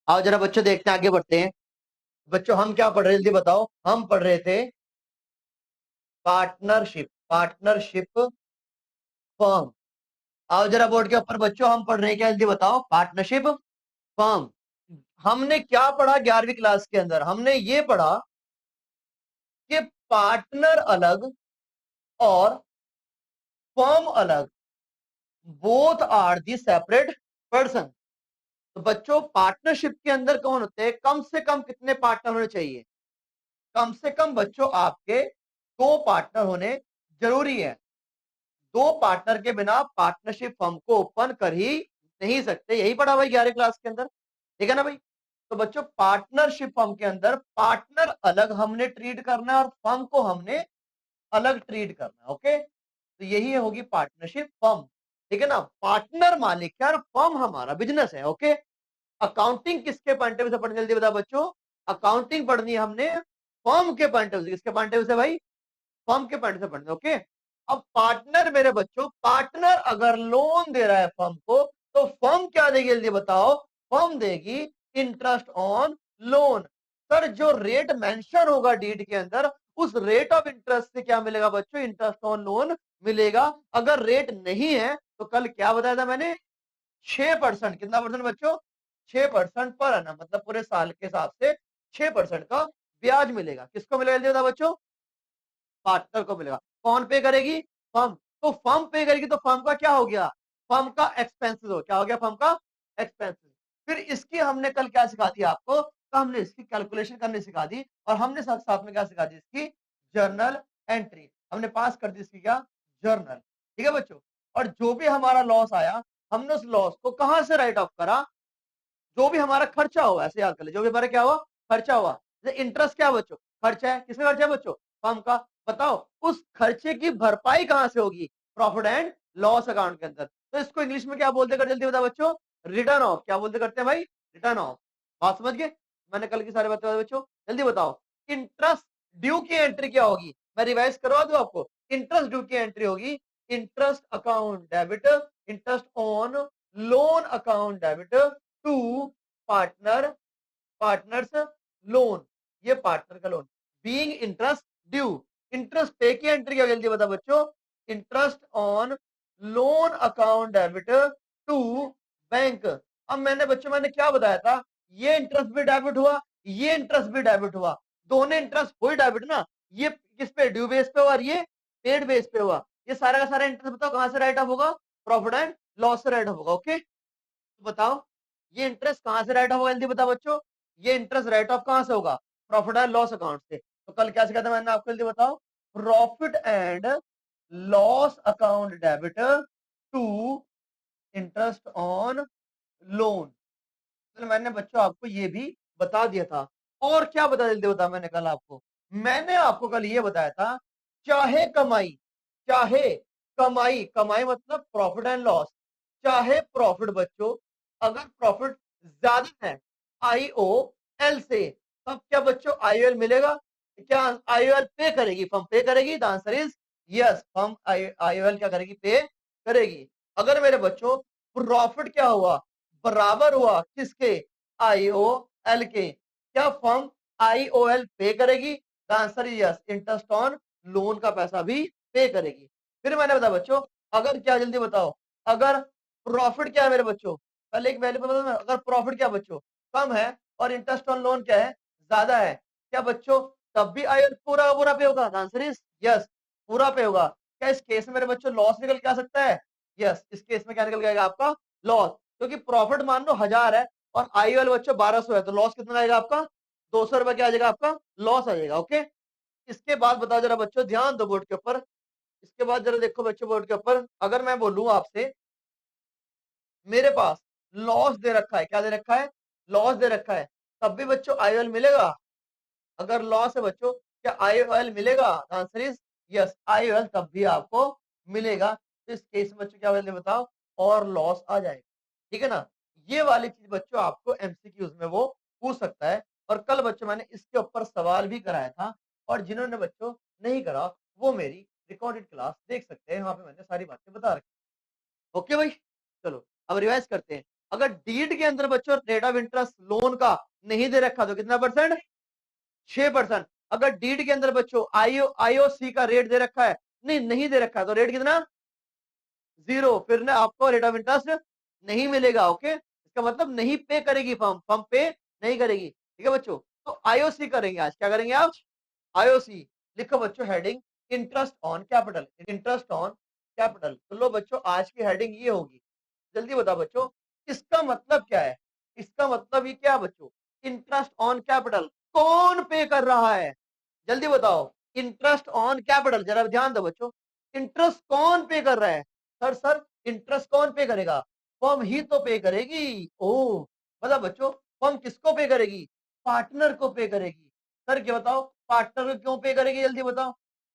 आओ जरा बच्चों देखते हैं, आगे बढ़ते हैं। बच्चों हम क्या पढ़ रहे थे, जल्दी बताओ। हम पढ़ रहे थे पार्टनरशिप, पार्टनरशिप फर्म। आओ जरा बोर्ड के ऊपर बच्चों, हम पढ़ रहे हैं क्या, जल्दी बताओ। Partnership firm. हमने क्या पढ़ा 11वीं क्लास के अंदर? हमने ये पढ़ा कि पार्टनर अलग और फर्म अलग, both are the separate person. तो बच्चों पार्टनरशिप के अंदर कौन होते हैं? कम से कम कितने पार्टनर होने चाहिए? कम से कम बच्चों आपके 2 पार्टनर होने जरूरी है। 2 पार्टनर के बिना पार्टनरशिप फर्म को ओपन कर ही नहीं सकते। यही पढ़ा भाई 11वीं क्लास के अंदर, ठीक है ना भाई। तो बच्चों पार्टनरशिप फर्म के अंदर पार्टनर अलग हमने ट्रीट करना है और फर्म को हमने अलग ट्रीट करना है। ओके, तो यही होगी पार्टनरशिप फर्म, ठीक है ना। पार्टनर मालिक है और फर्म हमारा बिजनेस है। ओके, अकाउंटिंग किसके पॉइंट ऑफ व्यू से पढ़नी, जल्दी बता बच्चों। अकाउंटिंग पढ़नी है हमने फर्म के पॉइंट ऑफ व्यू से। किसके पॉइंट ऑफ व्यू से भाई? फर्म के पॉइंट से पढ़नी। ओके, अब पार्टनर मेरे बच्चों, पार्टनर अगर लोन दे रहा है फर्म को, तो फर्म क्या देगी, जल्दी बताओ। फर्म देगी इंटरेस्ट ऑन लोन। सर जो रेट मेंशन होगा डीड के अंदर, उस रेट ऑफ इंटरेस्ट से क्या मिलेगा बच्चों? इंटरेस्ट ऑन लोन मिलेगा। अगर रेट नहीं है तो कल क्या बताया था मैंने? 6%। कितना परसेंट बच्चों? 6% पर आना, मतलब पूरे साल के हिसाब से 6% का ब्याज मिलेगा। किसको मिलेगा जल्दी बताओ बच्चों? पार्टनर को मिलेगा। कौन पे करेगी? फर्म। तो फर्म पे करेगी तो फर्म का क्या हो गया? फर्म का एक्सपेंसेस हो, क्या हो गया? फर्म का एक्सपेंसेस। फिर इसकी हमने कल क्या सिखा दिया आपको? तो हमने इसकी कैलकुलेशन करनी सिखा दी, और हमने साथ साथ में क्या सिखा दी? इसकी जर्नल एंट्री हमने पास कर दी। इसकी क्या? जर्नल, ठीक है बच्चों। और जो भी हमारा लॉस आया, हमने उस लॉस को कहां से राइट ऑफ करा? जो भी हमारा खर्चा हुआ, ऐसे याद कर ले, जो भी हमारा क्या हुआ? खर्चा हुआ। इंटरेस्ट क्या बच्चों? खर्चा है। किसका खर्चा है बच्चों? फर्म का। बताओ उस खर्चे की भरपाई कहां से होगी? प्रॉफिट एंड लॉस अकाउंट के अंदर। तो इसको इंग्लिश में क्या बोलते कर, जल्दी बताओ बच्चों। Return of. क्या बोलते करते हैं भाई? Return of. बात समझ गए? मैंने कल की सारी बातें बच्चों, जल्दी बताओ। इंटरेस्ट ड्यू की एंट्री क्या होगी? मैं रिवाइज करवा दूं आपको। इंटरेस्ट ड्यू की एंट्री होगी interest account debit, interest on loan account debit to partner, partners loan. ये पार्टनर का loan being interest due. Interest pay की एंट्री क्या, जल्दी बता बच्चों। Interest on loan account debit to bank. अब मैंने बच्चों, मैंने क्या बताया था? ये इंटरेस्ट भी डेबिट हुआ, ये इंटरेस्ट भी डेबिट हुआ। दोनों इंटरेस्ट हुई डेबिट ना। ये किस पे? ड्यू बेस पे हुआ, और ये पेड बेस पे हुआ। ये सारा का सारा इंटरेस्ट बताओ कहां से राइट ऑफ होगा? प्रॉफिट एंड लॉस से राइट ऑफ होगा। ओके, तो बताओ ये इंटरेस्ट कहां से राइट ऑफ होगा, जल्दी बताओ बच्चों। ये इंटरेस्ट राइट ऑफ कहां से होगा? प्रॉफिट एंड लॉस अकाउंट से। तो कल क्या सिखाया था मैंने आपको, जल्दी बताओ। Profit and loss account debit to interest on loan. तो मैंने बच्चों आपको ये भी बता दिया था। और क्या बता, जल्दी बता। मैंने कल आपको, मैंने आपको कल ये बताया था, चाहे कमाई, चाहे कमाई, कमाई मतलब प्रॉफिट एंड लॉस, चाहे प्रॉफिट बच्चों, अगर प्रॉफिट ज्यादा है IOL से, तब क्या बच्चों IOL मिलेगा? क्या IOL पे करेगी? फर्म पे करेगी। The answer is yes, firm IOL क्या करेगी? पे करेगी। अगर मेरे बच्चों प्रॉफिट क्या हुआ? बराबर हुआ किसके? IOL के, क्या फर्म IOL पे करेगी? The answer is yes, interest on loan का पैसा भी पे करेगी। फिर मैंने बताया बच्चों, अगर क्या, जल्दी बताओ, अगर प्रॉफिट क्या है मेरे बच्चों? पहले एक वैल्यू बता, अगर प्रॉफिट क्या बच्चों कम है और इंटरेस्ट ऑन लोन क्या है? ज्यादा है, क्या बच्चों तब भी IOL पूरा पूरा पे होगा? आंसर इज यस, पूरा पे होगा। क्या इस केस में मेरे बच्चों लॉस निकल के आ सकता है? यस, इस केस में क्या निकल जाएगा आपका? लॉस। क्योंकि प्रॉफिट मान लो 1000 है और IOL बच्चों 1200 है, तो लॉस कितना आएगा आपका? 200 रुपए क्या आ जाएगा आपका? लॉस आ जाएगा। ओके, इसके बाद बताओ जरा बच्चों, ध्यान दो बोर्ड के ऊपर। इसके बाद जरा देखो बच्चों बोर्ड के ऊपर, अगर मैं बोलूं आपसे मेरे पास लॉस दे रखा है, क्या दे रखा है? लॉस दे रखा है, तब भी बच्चों IOL मिलेगा? अगर लॉस है बच्चों, क्या IOL मिलेगा? आंसर इज यस, IOL तब भी आपको मिलेगा। तो इस केस में बच्चों क्या वैल्यू बताओ? और लॉस आ जाएगा, ठीक है ना। ये वाली चीज बच्चों आपको MCQs में वो पूछ सकता है। और कल बच्चों मैंने इसके ऊपर सवाल भी कराया था, और जिन्होंने बच्चों नहीं करा वो मेरी रिकॉर्डेड क्लास देख सकते हैं, वहां पे मैंने सारी बातें बता रखी। ओके भाई, चलो अब रिवाइज करते हैं। अगर डीड के अंदर बच्चों रेट ऑफ इंटरेस्ट लोन का नहीं दे रखा तो कितना परसेंट? 6%। अगर डीड के अंदर बच्चों आईओसी का रेट दे रखा है, नहीं दे रखा है, तो रेट कितना? 0। फिर ना आपको रेट ऑफ इंटरेस्ट नहीं मिलेगा। ओके, इसका मतलब नहीं पे करेगी फर्म पे नहीं करेगी। ठीक है बच्चों, तो आईओसी करेंगे आज। क्या करेंगे आप? आईओसी। लिखो बच्चों heading interest on capital, interest on capital. तो लो बच्चों आज की हेडिंग ये होगी। जल्दी बताओ बच्चों, इसका मतलब क्या है? इसका मतलब ये क्या बच्चों? इंटरेस्ट ऑन कैपिटल कौन पे कर रहा है? जल्दी बताओ, इंटरेस्ट ऑन कैपिटल, जरा ध्यान दो बच्चों, इंटरेस्ट कौन पे कर रहा है? सर इंटरेस्ट कौन पे करेगा? फर्म ही तो पे करेगी। ओ मतलब बच्चों, फर्म किसको पे करेगी? पार्टनर को पे करेगी। सर क्या बताओ, पार्टनर को क्यों पे करेगी? जल्दी बताओ।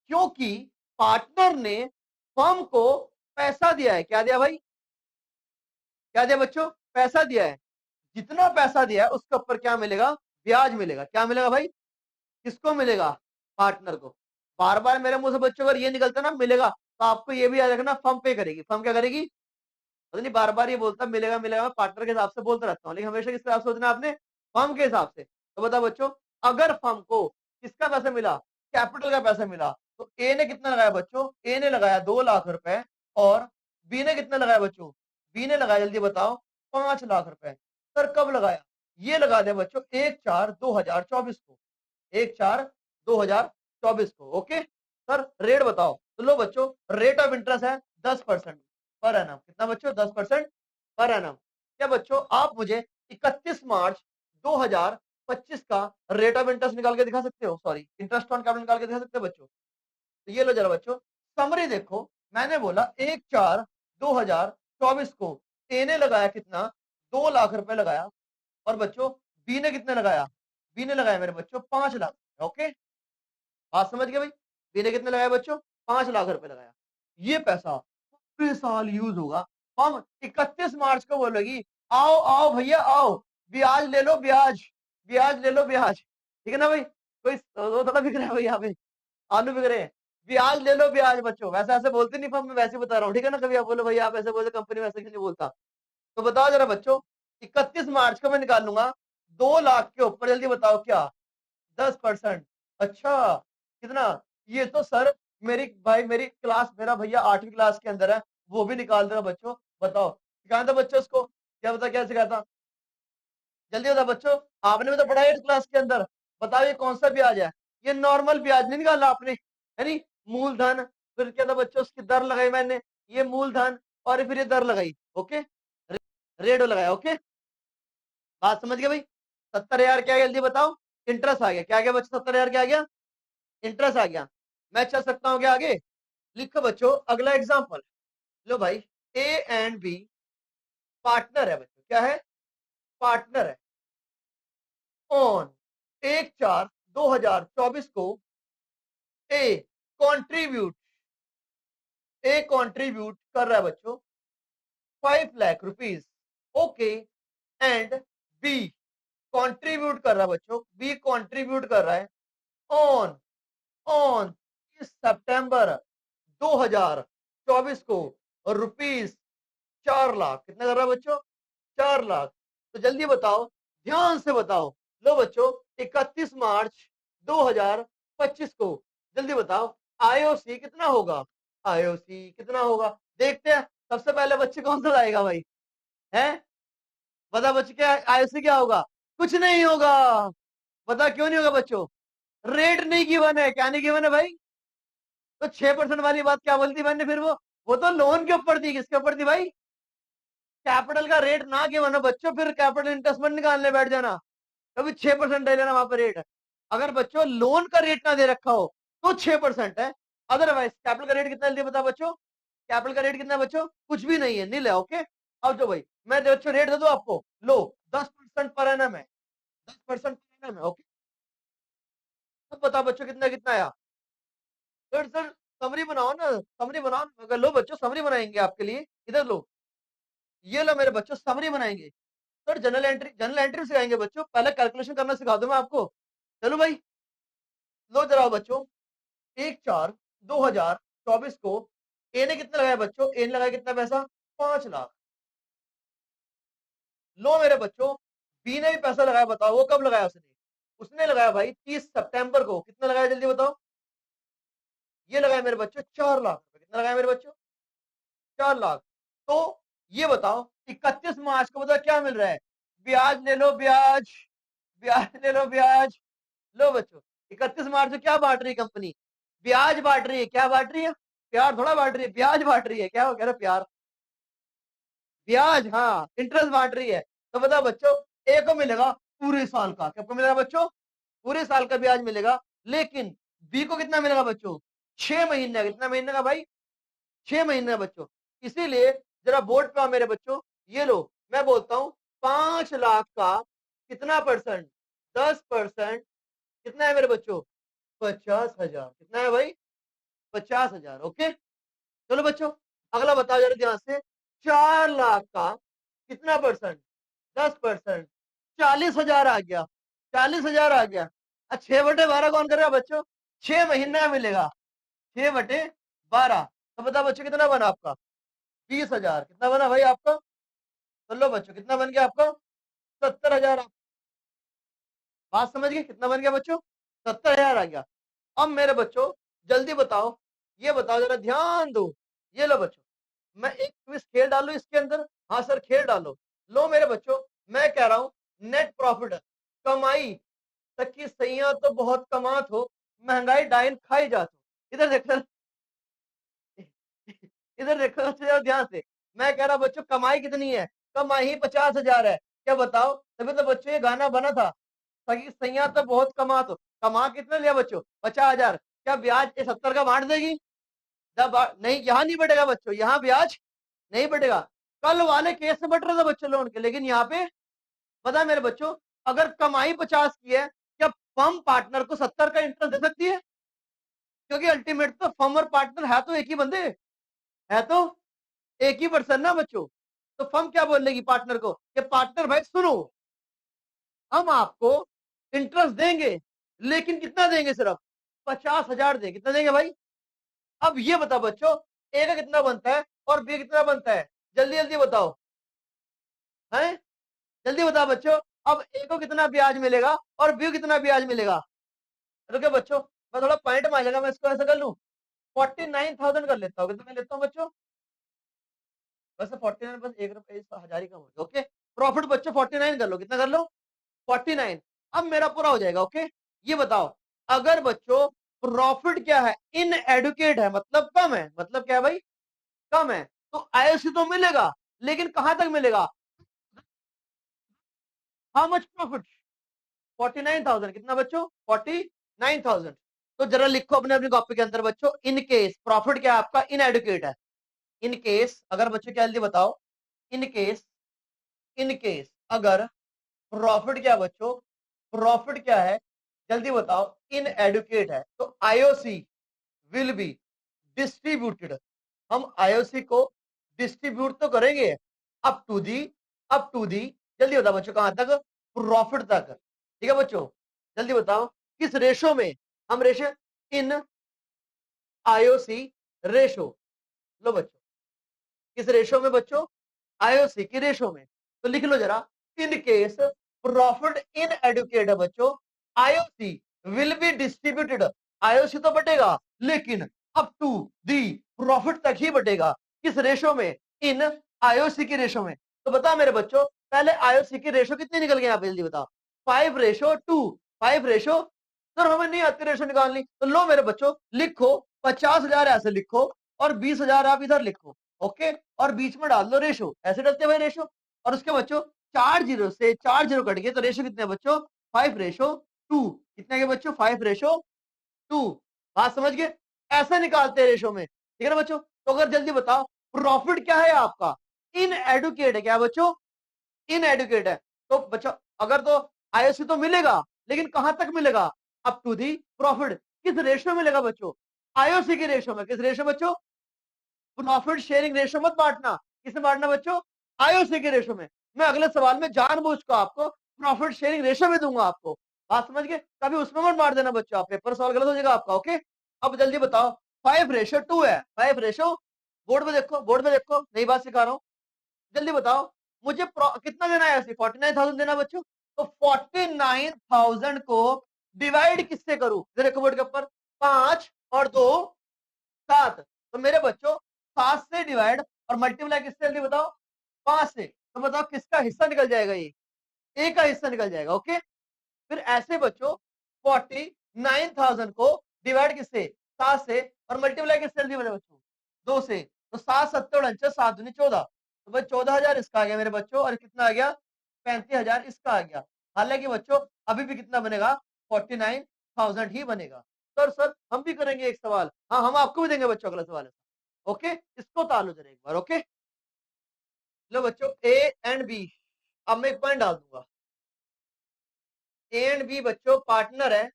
क्योंकि पार्टनर ने फर्म को पैसा दिया है। क्या दिया भाई? क्या दिया बच्चों? पैसा दिया है। जितना पैसा दिया है उसके ऊपर क्या मिलेगा? ब्याज मिलेगा। क्या मिलेगा भाई? किसको मिलेगा? पार्टनर को। बार बार मेरे मुंह से बच्चों अगर ये निकलता ना मिलेगा, तो आपको ये भी याद रखना फर्म पे करेगी। फर्म क्या करेगी? पता नहीं बार बार ये बोलता मिलेगा मिलेगा, मैं पार्टनर के हिसाब से बोलता रहता हूँ, लेकिन हमेशा किस हिसाब से सोचना आपने? फर्म के हिसाब से। तो बताओ बच्चों, अगर फर्म को किसका पैसा मिला? कैपिटल का पैसा मिला, तो ए ने कितना लगाया बच्चों? ए ने लगाया 2 लाख रुपए, और बी ने कितना लगाया बच्चों? बी ने लगाया, जल्दी बताओ, 5 लाख रुपए। सर कब लगाया? ये लगा दिया बच्चों 1/4/2024 को, 1/4/2024 को। ओके सर, रेट बताओ। तो लो बच्चों, रेट ऑफ इंटरेस्ट है 10% पर एनम। कितना बच्चों? 10% पर एनम। क्या बच्चों आप मुझे 31 मार्च 2025 का रेट ऑफ इंटरेस्ट निकाल के दिखा सकते हो? सॉरी, इंटरेस्ट ऑन कैपिटल निकाल के दिखा सकते हो बच्चों? तो ये लो जरा बच्चों, समरी देखो। मैंने बोला 1/4/2024 को ए ने लगाया कितना? 2 लाख रुपए लगाया। और बच्चों बी ने कितने लगाया? बी ने लगाया मेरे बच्चों 5 लाख। ओके, बात समझ गए भाई? बी ने कितने लगाया बच्चों? 5 लाख रुपए लगाया। ये पैसा पूरे साल यूज होगा। हम 31 मार्च को बोलेगी आओ आओ भैया आओ, ब्याज ले लो ब्याज, ब्याज ले लो ब्याज। ठीक है ना भाई? कोई थोड़ा बिक रहा है भाई यहाँ पे, आलू बिक रहे हैं। ब्याज ले लो ब्याज बच्चों, वैसे ऐसे बोलते नहीं फर्म में, वैसे बता रहा हूँ। ठीक है ना? कभी आप बोलो भाई आप ऐसे बोलते, कंपनी वैसे क्यों नहीं बोलता? तो बताओ जरा बच्चों, 31 मार्च को मैं निकाल लूंगा 2 लाख के ऊपर, जल्दी बताओ क्या? 10%। अच्छा कितना? ये तो सर मेरी भाई मेरी क्लास, मेरा भैया 8वीं क्लास के अंदर है, वो भी निकाल देगा बच्चों। बताओ सिखाया था बच्चों उसको? क्या बता क्या सिखाया था? जल्दी बताओ बच्चों, आपने भी तो पढ़ा 8th क्लास के अंदर। बताओ ये कौन सा ब्याज है? ये नॉर्मल ब्याज नहीं निकाला आपने, है नी? मूलधन, फिर क्या था बच्चों उसकी दर लगाई मैंने, ये मूलधन, और फिर ये दर लगाई। ओके, रेडो लगाया। ओके, बात समझ गए भाई? 70,000 क्या है जल्दी बताओ? इंटरेस्ट आ गया। क्या गया बच्चों? 70,000 क्या आ गया? इंटरेस्ट आ गया। मैं चल सकता हूँ क्या आगे? लिखो बच्चों अगला एग्जांपल। लो भाई, ए एंड बी पार्टनर है बच्चों। क्या है? पार्टनर है। ऑन 1/4/2024 को ए कॉन्ट्रीब्यूट, ए कॉन्ट्रीब्यूट कर रहा है बच्चों 5 lakh rupees. Okay, and B contribute कर रहा है बच्चों, बी कॉन्ट्रीब्यूट कर रहा है ऑन ऑन इस सितंबर 2024 को रुपीज 4 लाख। कितना कर रहा है बच्चों? 4 लाख। तो जल्दी बताओ, ध्यान से बताओ। लो बच्चों, 31 मार्च 2025 को जल्दी बताओ आईओसी कितना होगा? आईओसी कितना होगा देखते हैं। सबसे पहले बच्चे कौन सा आएगा भाई? है? बता बच्चे, क्या आईओसी क्या होगा? कुछ नहीं होगा। बता क्यों नहीं होगा बच्चों? रेट नहीं गिवन है। क्या नहीं गिवन है भाई? तो 6% वाली बात क्या बोलती मैंने फिर? वो तो लोन के ऊपर थी। किसके ऊपर थी भाई? कैपिटल का रेट ना गिवन है बच्चों, फिर कैपिटल इंटरेस्ट मत निकालने बैठ जाना। कभी 6% ले लेना वहां पर रेट। अगर बच्चों लोन का रेट ना दे रखा हो तो 6% है। अदरवाइज कैपिटल का रेट कितना है बता बच्चों? कैपिटल का रेट कितना है बच्चों? कुछ भी नहीं है, नील है। ओके, अब जो भाई मैं बच्चों रेट दे दूं आपको, लो 10% पर एनम है, 10% पर एनम है। ओके, अब बताओ बच्चों कितना कितना आया? सर समरी बनाओ ना, समरी बनाओ। अगर लो बच्चों समरी बनाएंगे आपके लिए, इधर लो, ये लो मेरे बच्चों समरी बनाएंगे। सर जनरल एंट्री सिखाएंगे बच्चों, पहले कैलकुलेशन करना सिखा दूं मैं आपको। चलो भाई, लो जरा बच्चों, 1/4/2024 को ए ने कितना लगाया बच्चों? ए ने लगाया कितना पैसा? 5 लाख। लो मेरे बच्चों, बी ने भी पैसा लगाया, बताओ वो कब लगाया उसने? उसने लगाया भाई 30 सितंबर को। कितना लगाया जल्दी बताओ? ये लगाया मेरे बच्चों 4 लाख। कितना लगाया मेरे बच्चों? 4 लाख। तो ये बताओ 31 मार्च को बताओ क्या मिल रहा है? ब्याज ले लो, ब्याज, ब्याज ले लो, ब्याज। लो बच्चों, 31 मार्च को क्या बांट रही है कंपनी? ब्याज बांट रही है। क्या बांट रही है? प्यार थोड़ा बांट रही है, ब्याज बांट रही है। क्या हो कह रहे प्यार? ब्याज, हाँ, इंटरेस्ट बांट रही है। तो बताओ बच्चों, ए को मिलेगा पूरे साल का। क्या मिलेगा बच्चों? पूरे साल का ब्याज मिलेगा। लेकिन बी को कितना मिलेगा बच्चों? 6 महीने का। कितना महीने का भाई? 6 महीने का बच्चों। इसीलिए जरा बोर्ड पे आओ मेरे बच्चों। ये लो, मैं बोलता हूं 5 लाख का कितना परसेंट? 10%। कितना है मेरे बच्चों? 50,000। कितना है भाई? 50,000। ओके, चलो बच्चों, अगला बताओ जरा ध्यान से। 4 लाख का कितना परसेंट? 10%। 40,000 आ गया। 40,000 आ गया। 6/12 कौन करेगा बच्चों? 6 महीने में मिलेगा। 6/12। तो बताओ बच्चों कितना बना आपका? 20,000। कितना बना भाई आपका? तो लो बच्चों, कितना बन गया आपका? 70,000। बात समझ गए? कितना बन गया बच्चों? 70,000 आ गया। अब मेरे बच्चों जल्दी बताओ, ये बताओ जरा ध्यान दो। ये लो बच्चों, मैं एक क्विज खेल डालू इसके अंदर। हाँ सर, खेल डालो। लो मेरे बच्चों, मैं कह रहा हूं नेट प्रॉफिट, कमाई तक की सैया तो बहुत कमात हो, महंगाई डाइन खाई जात हो। इधर देखो, इधर देखो अच्छे ध्यान से। मैं कह रहा बच्चों कमाई कितनी है? कमाई ही 50,000 है। क्या बताओ? तभी तो बच्चों ये गाना बना था, ताकि सैया तो बहुत कमात हो। कमा कितने लिया बच्चों? 50,000। क्या ब्याज 70 का बांट देगी? नहीं, यहाँ नहीं बढ़ेगा बच्चों, यहाँ ब्याज नहीं बढ़ेगा। कल वाले केस में बढ़ रहा था बच्चों लोन के, लेकिन यहाँ पे पता मेरे बच्चों, अगर कमाई 50 की है, क्या फर्म पार्टनर को 70 का इंटरेस्ट दे सकती है? क्योंकि अल्टीमेट तो फर्म और पार्टनर है तो एक ही बंदे, है तो एक ही पर्सन ना बच्चों। तो फर्म क्या बोलेगी पार्टनर को कि पार्टनर भाई सुनो, हम आपको इंटरेस्ट देंगे, लेकिन कितना देंगे? सिर्फ 50,000 देंगे। कितना देंगे भाई? अब ये बताओ बच्चों, ए का कितना बनता है और बी कितना बनता है? जल्दी जल्दी बताओ, है? जल्दी बताओ बच्चों। अब ए को कितना ब्याज मिलेगा और बी को कितना ब्याज मिलेगा? रुके बच्चों, मैं थोड़ा पॉइंट मांगेगा, मैं इसको ऐसा कर लूं, 49,000 कर लेता हूँ। कितना मैं लेता हूँ बच्चों? वैसे 49 बस 1 रुपए 1000 ही कम हो गया। ओके, प्रॉफिट बच्चों 49 कर लो। कितना कर लो? 49। अब मेरा पूरा हो जाएगा। ओके, ये बताओ, अगर बच्चों प्रॉफिट क्या है? इन एडुकेट है, मतलब कम है। मतलब क्या है भाई? कम है। तो आईओसी तो मिलेगा, लेकिन कहां तक मिलेगा? How much profit? 49,000। कितना बच्चों? 49,000। तो जरा लिखो अपने अपनी कॉपी के अंदर बच्चों, इन केस प्रॉफिट क्या है आपका? इन एडुकेट है। इन केस अगर बच्चों क्या जल्दी बताओ, इन केस, इन केस अगर प्रॉफिट क्या बच्चों? प्रॉफिट क्या है? जल्दी बताओ। इन एडुकेट है तो आईओसी विल बी डिस्ट्रीब्यूटेड। हम आईओसी को डिस्ट्रीब्यूट तो करेंगे up to the, up to the, जल्दी बताओ बच्चों कहां तक? प्रॉफिट तक। ठीक है बच्चों, जल्दी बताओ किस रेशो में? हम रेशो इन आईओसी रेशो। लो बच्चों, किस रेशो में बच्चों? आईओसी की रेशो में। तो लिख लो जरा, in case profit inadequate है बच्चों, IOC will be distributed. IOC तो बटेगा, लेकिन अप टू दी प्रॉफिट तक ही बटेगा। किस रेशो में? इन आईओसी की रेशो में। तो बता मेरे बच्चों, पहले आईओसी की रेशो कितनी निकल गई? आप जल्दी बताओ। 5:2। 5 सर हमें नहीं आती रेशो निकालनी। तो लो मेरे बच्चों, लिखो 50,000 ऐसे लिखो और 20,000 आप इधर लिखो। ओके, और बीच में डाल दो रेशो। ऐसे डलते भाई रेशो। और उसके बच्चों 4 जीरो से 4 जीरो कट गए तो रेशो कितने बच्चों? 5:2। कितने के बच्चों? 5:2। बात समझ गए? ऐसा निकालते हैं रेशो में। ठीक है ना बच्चों? तो अगर जल्दी बताओ, प्रॉफिट क्या है आपका? इन एडुकेट है। क्या बच्चों? इन एडुकेट है। तो बच्चों अगर तो आईओसी तो मिलेगा, लेकिन कहां तक मिलेगा? Up to the profit. किस रेशो में मिलेगा बच्चों? आईओसी के रेशो में। किस रेशो बच्चों? प्रॉफिट शेयरिंग रेशो मत बांटना। किसमें बांटना बच्चों? आईओसी के रेशो में। मैं अगले सवाल में जानबूझकर आपको प्रॉफिट शेयरिंग रेशो में दूंगा आपको। बात समझ गए? कभी उसमें मत बांट देना बच्चों, आप पेपर सॉल्व गलत हो जाएगा आपका। ओके, अब जल्दी बताओ। 5:2 है। 5 रेशो, बोर्ड पे देखो, बोर्ड पे देखो, नई बात सिखा रहा हूं। जल्दी बताओ, मुझे कितना देना है ऐसे 49,000 देना बच्चों। तो 49,000 को डिवाइड किससे करूं, देखो बोर्ड के ऊपर 5 और 2 7। तो मेरे बच्चों 7 से डिवाइड और मल्टीप्लाई किससे जल्दी बताओ 5 से। तो बताओ किसका हिस्सा निकल जाएगा, ये ए का हिस्सा निकल जाएगा। ओके, फिर ऐसे बच्चों 49,000 को डिवाइड किससे 7 से और मल्टीप्लाई किससे जल्दी बच्चों 2 से। तो 7 7 49 7 दूनी 14। तो भाई 14,000 इसका आ गया मेरे बच्चों, और कितना आ गया 35,000 इसका आ गया। हालांकि बच्चों अभी भी कितना बनेगा 49,000 ही बनेगा। सर हम भी करेंगे एक सवाल, हाँ हम आपको भी देंगे बच्चों अगला सवाल। ओके, इसको तालो जरा एक बार। ओके, लो बच्चों ए एंड बी, अब मैं एक पॉइंट डाल दूंगा। ए एंड बी बच्चों पार्टनर है,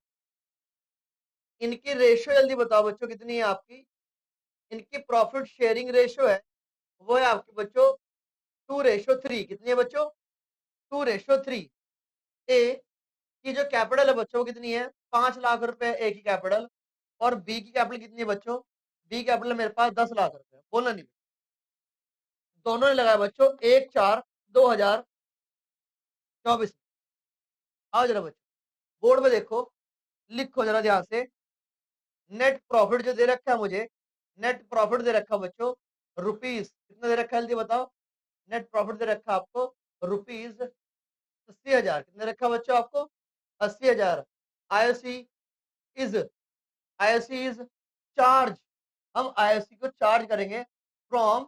इनकी रेशियो जल्दी बताओ बच्चों कितनी है आपकी। इनकी प्रॉफिट शेयरिंग रेशियो है वो है आपकी बच्चों 2:3। कितनी है बच्चों 2:3। ए की जो कैपिटल है बच्चों कितनी है 5 लाख रुपए ए की कैपिटल, और बी की कैपिटल कितनी है बच्चों, बी कैपिटल मेरे पास 10 लाख रुपए। बोलना नहीं, दोनों ने लगाया बच्चों 1/4/2024। आओ जरा बच्चों बोर्ड में देखो, लिखो जरा ध्यान से। नेट प्रॉफिट जो दे रखा है मुझे, नेट प्रॉफिट दे रखा बच्चों रुपीज कितना दे रखा है जल्दी बताओ। नेट प्रॉफिट दे रखा आपको रुपीज 80,000। कितने रखा बच्चों आपको 80,000। IOC is, IOC is charge, हम आईओसी को चार्ज करेंगे from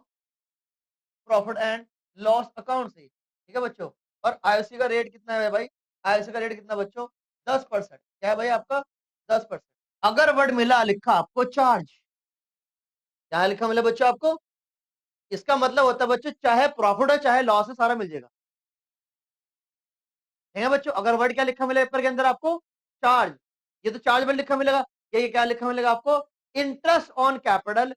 profit and loss account से। ठीक है बच्चों, और आईओसी का रेट कितना है भाई, आईओसी का रेट कितना बच्चों 10%। क्या है भाई आपका 10%। अगर वर्ड मिला लिखा आपको चार्ज, क्या लिखा मिला बच्चों आपको, इसका मतलब होता है बच्चों चाहे प्रॉफिट हो चाहे लॉस है सारा मिल जाएगा। है बच्चों, अगर वर्ड क्या लिखा मिलेगा पेपर के अंदर आपको चार्ज, ये तो चार्ज वर्ड लिखा मिलेगा। ये क्या लिखा मिलेगा आपको interest on capital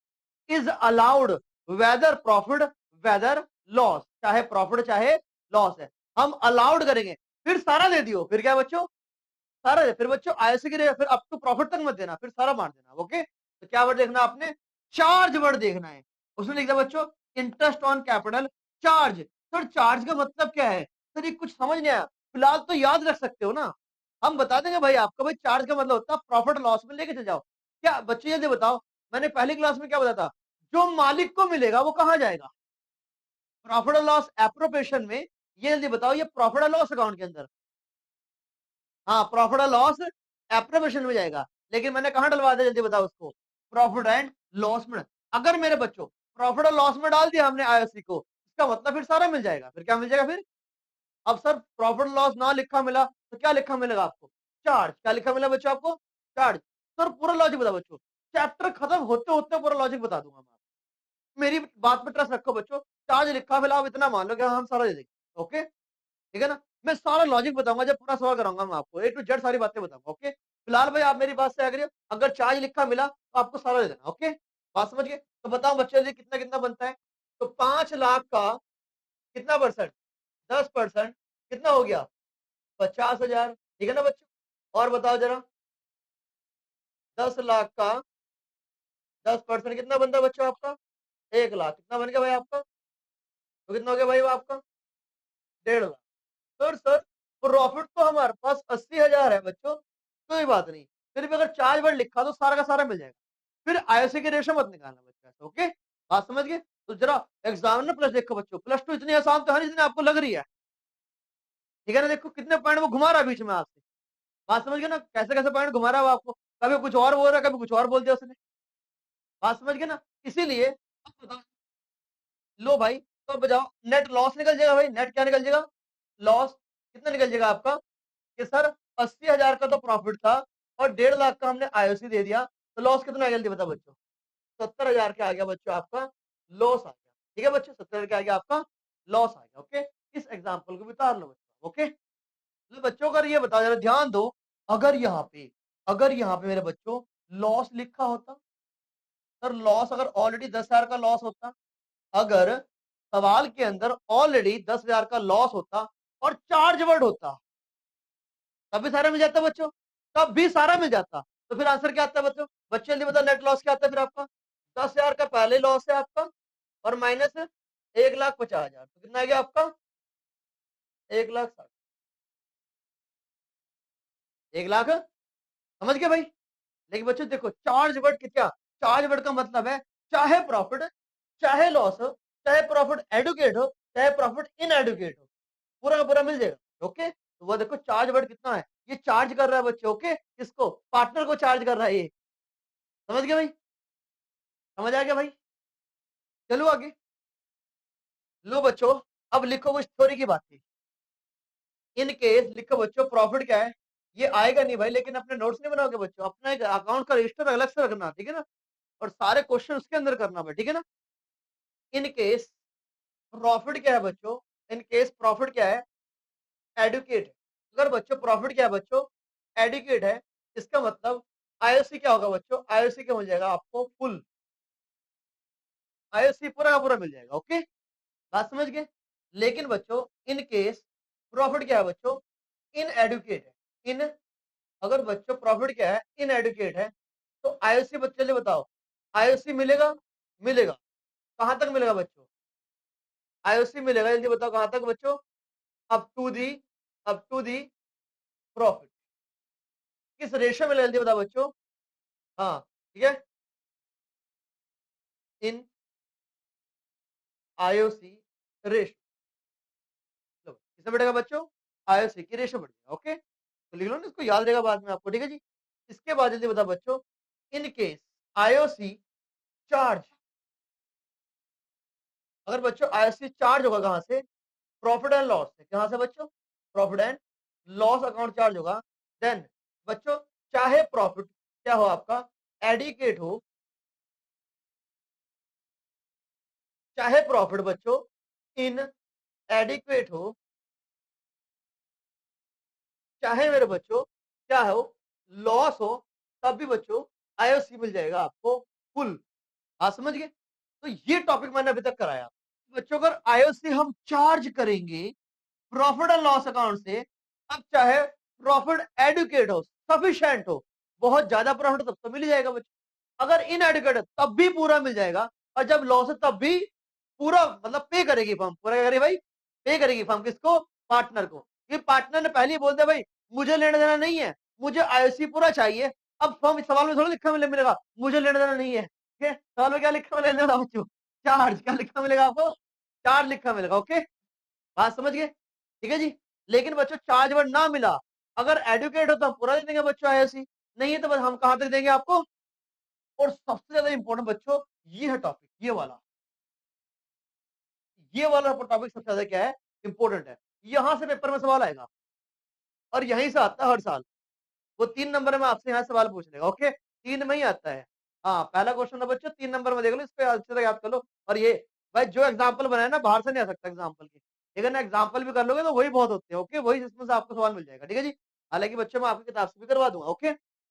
is allowed whether profit whether loss, चाहे प्रॉफिट चाहे लॉस है हम अलाउड करेंगे। फिर सारा दे दियो, फिर क्या बच्चों सारा दे, फिर बच्चों आईओसी की फिर अप टू प्रॉफिट तक मत देना, फिर सारा मार देना। ओके, तो क्या वर्ड देखना आपने चार्ज वर्ड देखना है, उसमें लिखा बच्चों interest on capital charge. Sir charge का मतलब क्या है सर, ये कुछ समझ नहीं आया, फिलहाल तो याद रख सकते हो ना, हम बता देंगे भाई आपको। भाई चार्ज का मतलब होता है प्रॉफिट लॉस में लेके चल जाओ। क्या बच्चे जल्दी बताओ, मैंने पहली क्लास में क्या बताया था, जो मालिक को मिलेगा वो कहां जाएगा प्रॉफिट और लॉस एप्रोप्रिएशन में। ये जल्दी बताओ, ये प्रॉफिट और लॉस अकाउंट के अंदर, हाँ प्रॉफिट और लॉस एप्रोप्रिएशन में जाएगा। लेकिन मैंने कहां डलवा दिया जल्दी बताओ उसको प्रॉफिट एंड लॉस में। अगर मेरे बच्चों प्रॉफिट और लॉस में डाल दिया हमने आईओसी को, इसका मतलब फिर सारा मिल जाएगा। फिर क्या मिल जाएगा फिर, अब सर प्रॉफिट लॉस ना लिखा मिला तो क्या लिखा मिलेगा आपको चार्ज। क्या लिखा मिला बच्चों आपको चार्ज। सर पूरा लॉजिक बता बच्चों, चैप्टर खत्म होते होते पूरा लॉजिक बता दूंगा मैं, मेरी बात पे ट्रस्ट रखो बच्चों। चार्ज लिखा मिला आप इतना मान लो कि हम सारा दे देंगे। ओके ठीक है ना, मैं सारा लॉजिक बताऊंगा जब पूरा सवाल कराऊंगा मैं आपको, ए टू जेड सारी बातें बताऊंगा। ओके, फिलहाल भाई आप मेरी बात से अगर अगर चार्ज लिखा मिला तो आपको सारा दे देना। ओके, बात समझ गए। तो बताओ बच्चों जी कितना कितना बनता है, तो 5 लाख का कितना परसेंट 10% कितना हो गया 50,000। ठीक है ना बच्चों, और बताओ जरा 10 लाख का 10% कितना बनता है बच्चों आपका 1 लाख। कितना बन गया भाई आपका, तो कितना हो गया भाई वो आपका 1.5 लाख। सर प्रॉफिट तो हमारे पास 80,000 है बच्चों, कोई बात नहीं, फिर भी अगर चार्ज वर्ड लिखा तो सारा का सारा मिल जाएगा। फिर आईओसी के रेशो मत निकालना बच्चा। ओके, बात समझ गए। तो जरा एग्जामिनर प्लस देखो बच्चों, प्लस टू इतनी आसान तो है नहीं जितनी आपको लग रही है। ठीक है ना, देखो कितने पॉइंट वो घुमा रहा है बीच में आपसे, बात समझ गए ना, कैसे कैसे पॉइंट घुमा रहा है वो आपको, कभी कुछ और बोल रहा है कभी कुछ और बोल दिया उसने। बात समझ गए ना, इसीलिए अब बताओ, लो भाई तो बजाओ नेट लॉस निकल जाएगा भाई, नेट क्या निकल जाएगा लॉस। कितना निकल जाएगा आपका कि सर 80,000 का तो प्रॉफिट था और 1.5 लाख का हमने आईओसी दे दिया, तो लॉस कितना आ गया जल्दी बता बच्चों 70,000 का आ गया बच्चों आपका लॉस आ गया। ठीक है बच्चों 70,000 का आ गया आपका लॉस आ गया। ओके, इस एग्जाम्पल को भी उतार लो बच्चों। ओके, तो बच्चों का ये बताओ जरा ध्यान दो, अगर यहाँ पे मेरे बच्चों लॉस लिखा होता, सर लॉस अगर ऑलरेडी 10,000 का लॉस होता, अगर सवाल के अंदर ऑलरेडी 10,000 का लॉस होता और चार्ज वर्ड होता तब भी सारा मिल जाता बच्चों, तब भी सारा मिल जाता। तो फिर आंसर क्या आता है बच्चों, बच्चे जल्दी बताओ नेट लॉस क्या आता है फिर आपका 10,000 का पहले लॉस है आपका और माइनस 1,50,000, तो कितना आ गया आपका 1,60,000। 1,00,000 समझ गए भाई। लेकिन बच्चों देखो चार्ज वर्ड क्या, चार्ज वर्ड का मतलब है चाहे प्रॉफिट, चाहे लॉस हो, चाहे प्रॉफिट एडुकेट हो, चाहे प्रॉफिट इन एडुकेट हो, पूरा का पूरा मिल जाएगा। ओके, तो वो देखो चार्ज वर्ड कितना है, ये चार्ज कर रहा है बच्चे। ओके, किसको, पार्टनर को चार्ज कर रहा है ये। समझ गए भाई, समझ आ गया भाई। चलो आगे, लो बच्चों अब लिखो कुछ थ्योरी की बातें। इन केस लिखो बच्चों, प्रॉफिट क्या है, ये आएगा नहीं भाई, लेकिन अपने नोट्स नहीं बनाओगे बच्चों, अपना एक अकाउंट का रजिस्टर अलग से रखना, ठीक है ना, और सारे क्वेश्चन उसके अंदर करना भाई, ठीक है ना। इन केस प्रॉफिट क्या है बच्चों, इन केस प्रॉफिट क्या है, एडुकेट। अगर बच्चों प्रॉफिट क्या है बच्चों, एडुकेट है, इसका मतलब आईओसी क्या होगा बच्चों, आईओसी क्या मिल जाएगा आपको, फुल आईओसी पूरा का पूरा मिल जाएगा। ओके, बात समझ गए। लेकिन बच्चों इन केस प्रॉफिट क्या है बच्चों, इन एडुकेट है, इन, अगर बच्चों प्रॉफिट क्या है, इन एडुकेट है, तो आईओसी बच्चे चलिए बताओ, आईओसी मिलेगा, मिलेगा, कहां तक मिलेगा बच्चों, आईओसी मिलेगा, जल्दी बताओ कहां तक बच्चों, up to the, up to the profit. किस रेशियो में, जल्दी बताओ बच्चों। हाँ ठीक है, इन आईओसी रेशियो, लो किसमें बढ़ेगा बच्चों, आईओसी की रेशियो बढ़ेगा। ओके, तो लिख लो ना, इसको याद रहेगा बाद में आपको, ठीक है जी। इसके बाद जल्दी बताओ बच्चों, इन केस आईओसी चार्ज, अगर बच्चों आईओसी चार्ज होगा कहां से, प्रॉफिट एंड लॉस से, कहां से बच्चों, profit and loss account charge होगा, देन बच्चों चाहे प्रॉफिट क्या हो आपका, एडिकेट हो, चाहे प्रॉफिट बच्चों इन एडिक्वेट हो, चाहे मेरे बच्चों क्या हो, लॉस हो, तब भी बच्चों आईओसी मिल जाएगा आपको फुल। आप समझ गए, तो ये टॉपिक मैंने अभी तक कराया बच्चों। अगर आईओसी हम चार्ज करेंगे प्रॉफिट एंड लॉस अकाउंट से, अब चाहे प्रॉफिट एडुकेट हो, सफिशिएंट हो, बहुत ज्यादा प्रॉफिट तब तो मिल जाएगा बच्चों, अगर इन एडुकेट तब भी पूरा मिल जाएगा, और जब लॉस है तब भी पूरा, मतलब पे करेगी फर्म, पूरा क्या करेगी भाई, पे करेगी फर्म, किसको, पार्टनर को। ये पार्टनर ने पहले ही बोल दिया भाई मुझे लेना देना नहीं है, मुझे आईओसी पूरा चाहिए। अब फर्म सवाल में थोड़ा लिखा मिलेगा मुझे लेना देना नहीं है, ठीक है, सवाल में क्या लिखा मिलेगा बच्चों, चार्ज, क्या लिखा मिलेगा आपको, चार्ज लिखा मिलेगा। ओके, बात समझ गए, ठीक है जी। लेकिन बच्चों चार्ज वर्ड ना मिला, अगर एडुकेट हो तो हम पूरा दे देंगे बच्चों आईओसी, नहीं है तो बस हम कहां तक देंगे आपको। और सबसे ज्यादा इंपॉर्टेंट बच्चों ये है टॉपिक, ये वाला टॉपिक सबसे ज्यादा क्या है, इंपॉर्टेंट है, यहां से पेपर में सवाल आएगा, और यहीं से आता है हर साल। वो 3 नंबर में आपसे यहाँ सवाल पूछ लेगा। ओके, 3 में ही आता है। हाँ पहला क्वेश्चन है बच्चों, 3 नंबर में देख लो, इस पे अच्छे से याद कर लो। और ये भाई जो एग्जाम्पल बनाए ना, बाहर से नहीं आ सकता एग्जाम्पल की, लेकिन ना एग्जाम्पल भी कर लोगे तो वही बहुत होते हैं। ओके, वही जिसमें से आपको सवाल मिल जाएगा, ठीक है जी। हालांकि बच्चों मैं आपकी किताब से भी करवा दूंगा। ओके।